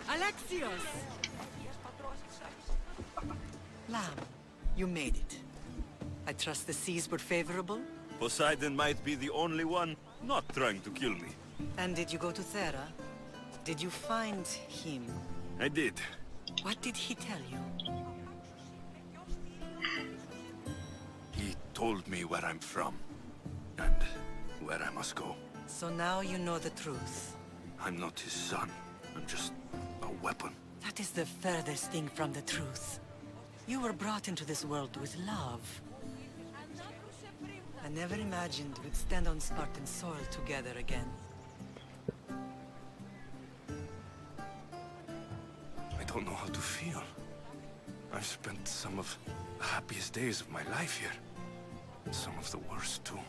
Alexios! Lamb, you made it. I trust the seas were favorable? Poseidon might be the only one not trying to kill me. And did you go to Thera? Did you find him? I did. What did he tell you? He told me where I'm from. And where I must go. So now you know the truth. I'm not his son. I'm just a weapon. That is the furthest thing from the truth. You were brought into this world with love. I never imagined we'd stand on Spartan soil together again. I don't know how to feel. I've spent some of the happiest days of my life here. Some of the worst, too.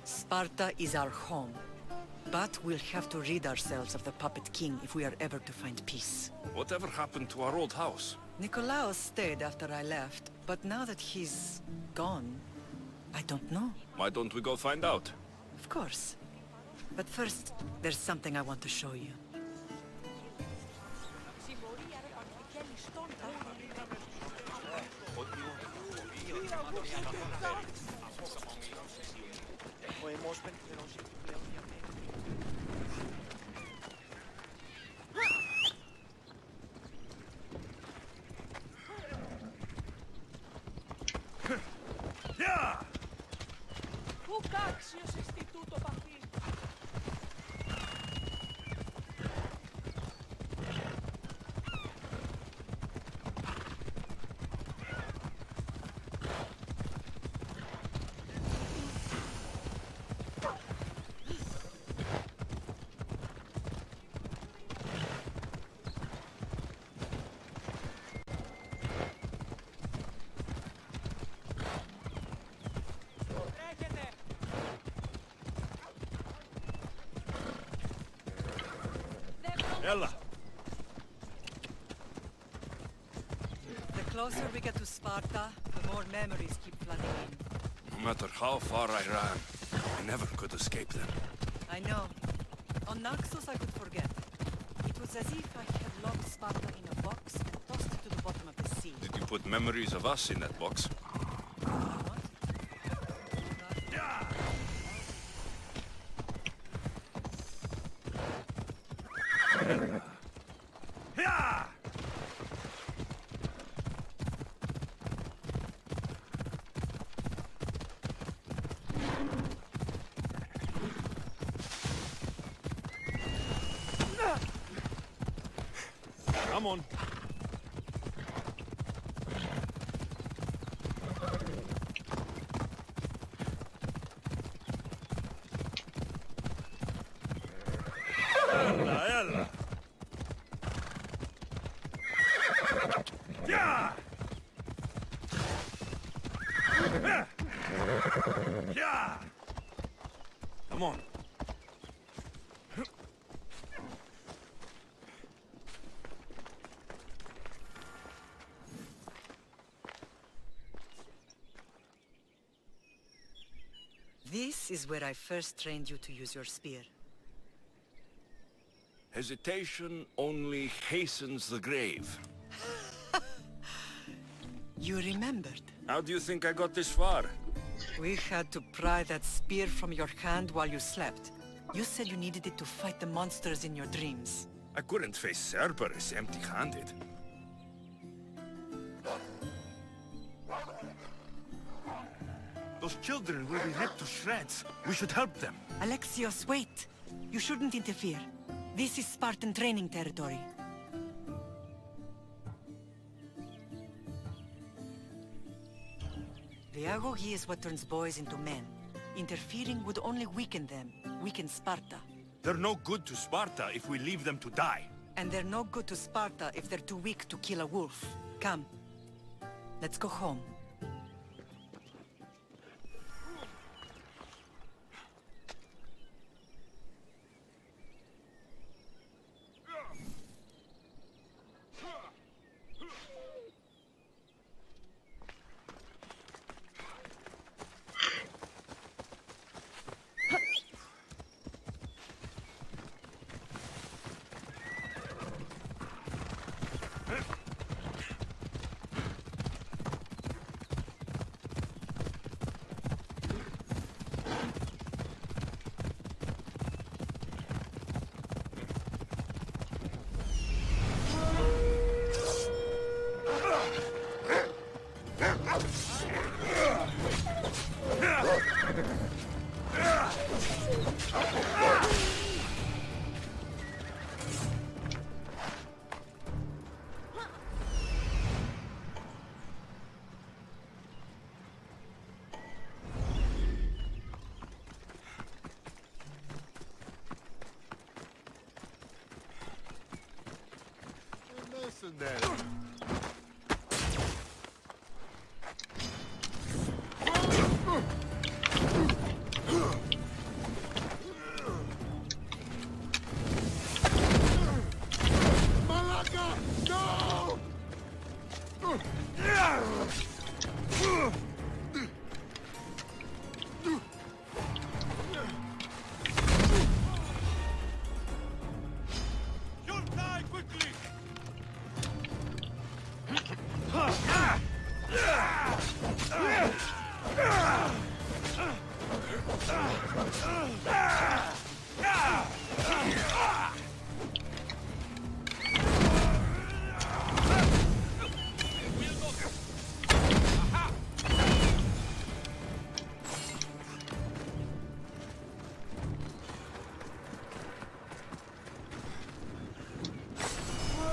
Sparta is our home. But we'll have to rid ourselves of the Puppet King if we are ever to find peace. Whatever happened to our old house? Nikolaos stayed after I left, but now that he's gone, I don't know. Why don't we go find out? Of course. But first, there's something I want to show you. Ella! The closer we get to Sparta, the more memories keep flooding in. No matter how far I ran, I never could escape them. I know. On Naxos I could forget. It was as if I had locked Sparta in a box and tossed it to the bottom of the sea. Did you put memories of us in that box? Come on. Ella. Yeah. Yeah. Come on. This is where I first trained you to use your spear. Hesitation only hastens the grave. You remembered. How do you think I got this far? We had to pry that spear from your hand while you slept. You said you needed it to fight the monsters in your dreams. I couldn't face Cerberus empty-handed. Those children will be ripped to shreds. We should help them. Alexios, wait! You shouldn't interfere. This is Spartan training territory. The agoge is what turns boys into men. Interfering would only weaken them, weaken Sparta. They're no good to Sparta if we leave them to die. And they're no good to Sparta if they're too weak to kill a wolf. Come. Let's go home. listen then. Malaka! No! You'll die quickly!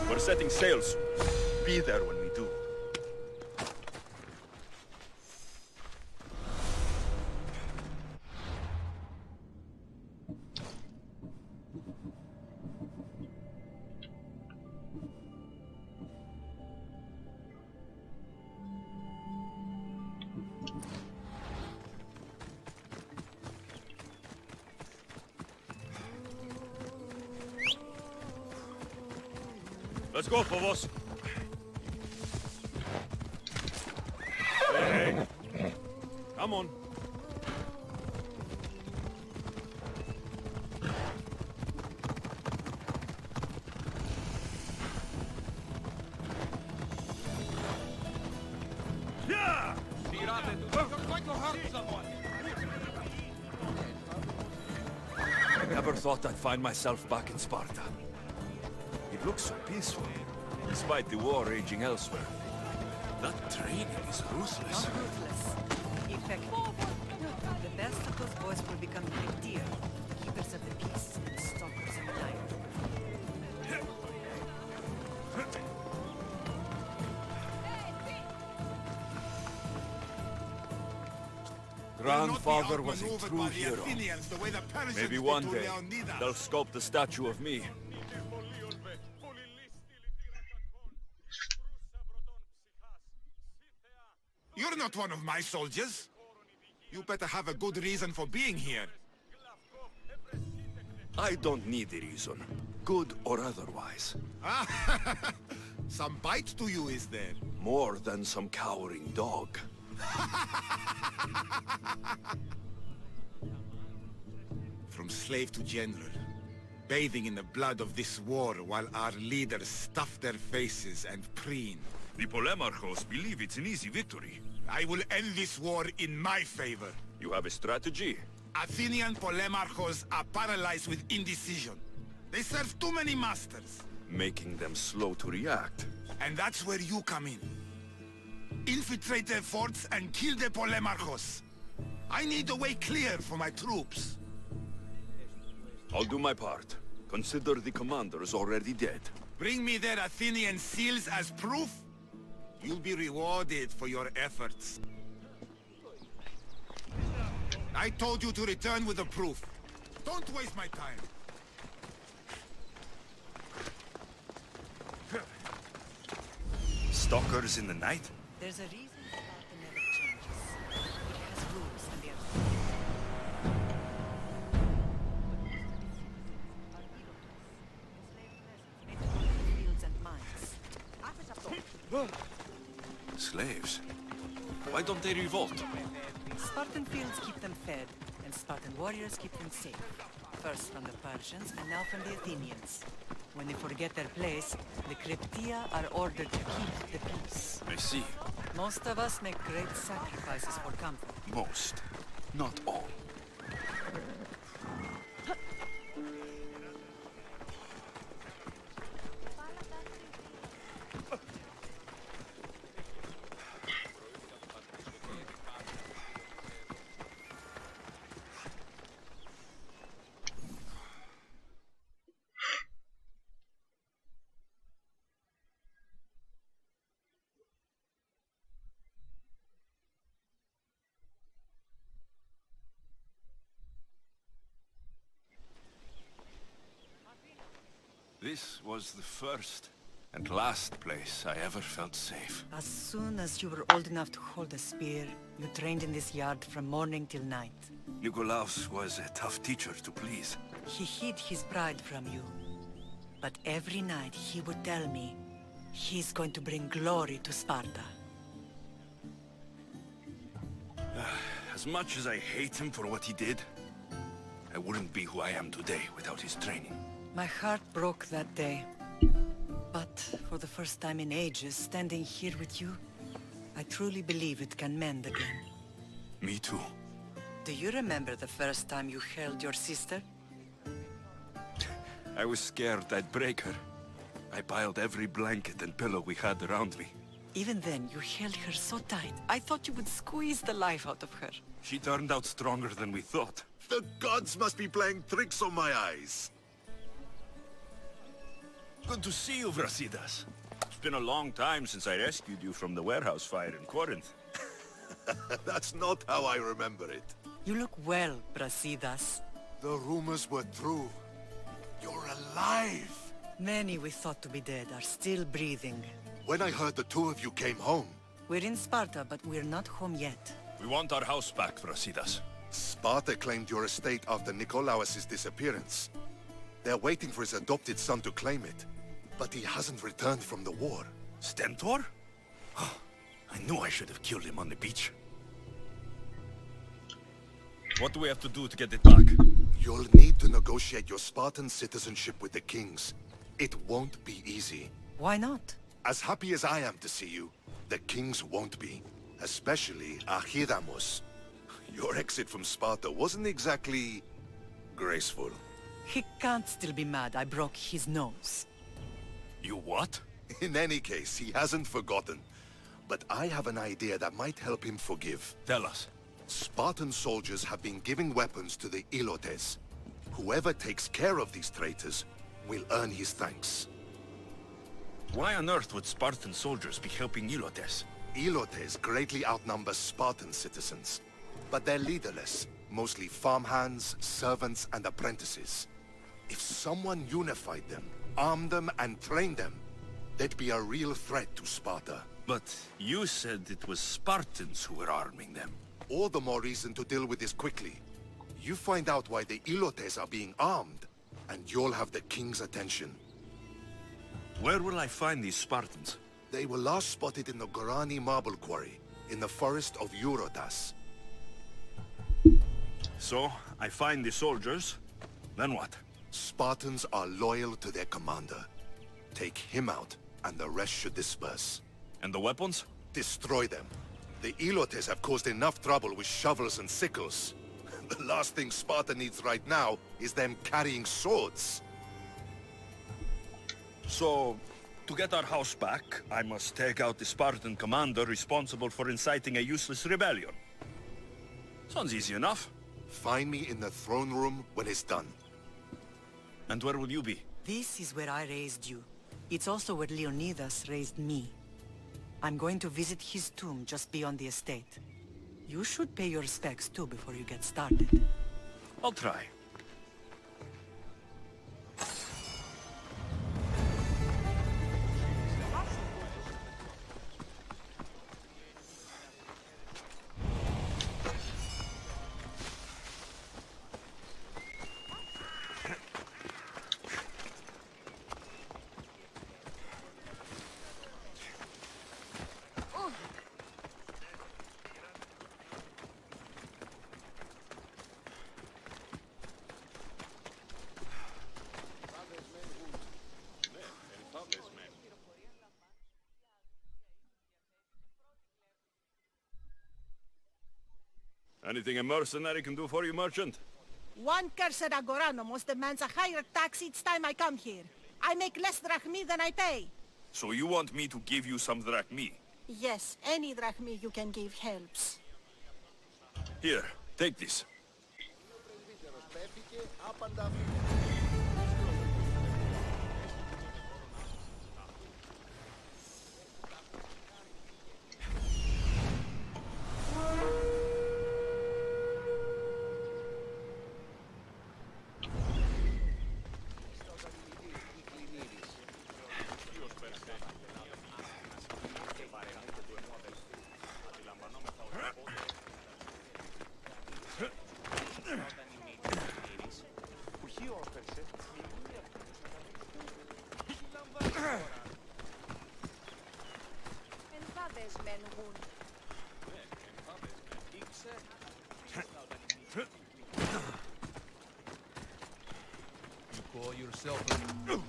We're setting sail soon. Be there when we do. Let's go, Povos. Hey, hey. Come on. Yeah! I never thought I'd find myself back in Sparta. It looks so peaceful, despite the war raging elsewhere. That training is ruthless. Not ruthless. Effective. The best of those boys will become Kryptia, keepers of the peace and stalkers in the night. Grandfather was a true hero. Maybe one day they'll sculpt a statue of me. You're not one of my soldiers. You better have a good reason for being here. I don't need a reason, good or otherwise. Some bite to you, is there? More than some cowering dog. From slave to general, bathing in the blood of this war while our leaders stuff their faces and preen. The Polemarchos believe it's an easy victory. I will end this war in my favor. You have a strategy? Athenian Polemarchos are paralyzed with indecision. They serve too many masters. Making them slow to react. And that's where you come in. Infiltrate their forts and kill the Polemarchos. I need the way clear for my troops. I'll do my part. Consider the commanders already dead. Bring me their Athenian seals as proof. You'll be rewarded for your efforts. I told you to return with the proof. Don't waste my time. Stalkers in the night? There's a reason Sparta never changes. It has rules and they're fields and mines. Slaves? Why don't they revolt? Spartan fields keep them fed, and Spartan warriors keep them safe. First from the Persians, and now from the Athenians. When they forget their place, the Kryptia are ordered to keep the peace. I see. Most of us make great sacrifices for comfort. Most. Not all. This was the first And last place I ever felt safe. As soon as you were old enough to hold a spear, you trained in this yard from morning till night. Nikolaos was a tough teacher to please. He hid his pride from you. But every night he would tell me, he's going to bring glory to Sparta. As much as I hate him for what he did, I wouldn't be who I am today without his training. My heart broke that day. But for the first time in ages, standing here with you, I truly believe it can mend again. Me too. Do you remember the first time you held your sister? I was scared I'd break her. I piled every blanket and pillow we had around me. Even then, you held her so tight, I thought you would squeeze the life out of her. She turned out stronger than we thought. The gods must be playing tricks on my eyes. Good to see you, Brasidas. It's been a long time since I rescued you from the warehouse fire in Corinth. That's not how I remember it. You look well, Brasidas. The rumors were true. You're alive! Many we thought to be dead are still breathing. When I heard the two of you came home, We're in Sparta, but we're not home yet. We want our house back, Brasidas. Sparta claimed your estate after Nikolaos' disappearance. They're waiting for his adopted son to claim it. But he hasn't returned from the war. Stentor? I knew I should have killed him on the beach. What do we have to do to get it back? You'll need to negotiate your Spartan citizenship with the kings. It won't be easy. Why not? As happy as I am to see you, the kings won't be. Especially Archidamos. Your exit from Sparta wasn't exactly graceful. He can't still be mad I broke his nose. You what? In any case, he hasn't forgotten. But I have an idea that might help him forgive. Tell us. Spartan soldiers have been giving weapons to the Ilotes. Whoever takes care of these traitors will earn his thanks. Why on earth would Spartan soldiers be helping Ilotes? Ilotes greatly outnumber Spartan citizens. But they're leaderless, mostly farmhands, servants, and apprentices. If someone unified them, armed them, and trained them, they'd be a real threat to Sparta. But you said it was Spartans who were arming them. All the more reason to deal with this quickly. You find out why the Ilotes are being armed, and you'll have the king's attention. Where will I find these Spartans? They were last spotted in the Gorani marble quarry, in the forest of Eurotas. So, I find the soldiers, then what? Spartans are loyal to their commander. Take him out, and the rest should disperse. And the weapons? Destroy them. The Ilotes have caused enough trouble with shovels and sickles. The last thing Sparta needs right now is them carrying swords. So, to get our house back, I must take out the Spartan commander responsible for inciting a useless rebellion. Sounds easy enough. Find me in the throne room when it's done. And where will you be? This is where I raised you. It's also where Leonidas raised me. I'm going to visit his tomb just beyond the estate. You should pay your respects too before you get started. I'll try. Anything a mercenary can do for you, merchant? One cursed agoranomos demands a higher tax each time I come here. I make less drachmi than I pay. So you want me to give you some drachmi? Yes, any drachmi you can give helps. Here, take this. You call yourself a...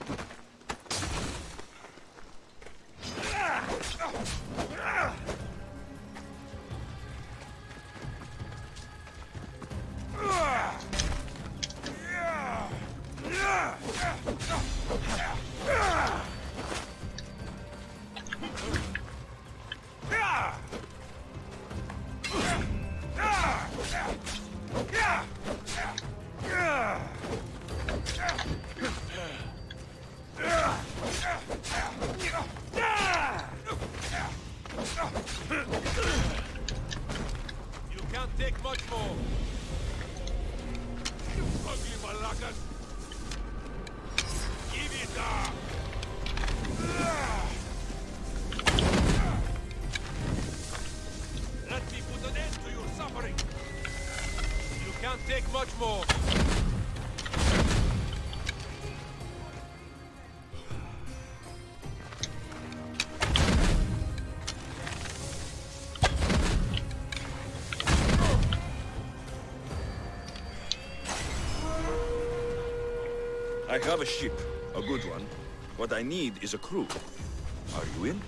You can't take much more. You ugly malakas. Give it up. Let me put an end to your suffering. You can't take much more. I have a ship, a good one. What I need is a crew. Are you in?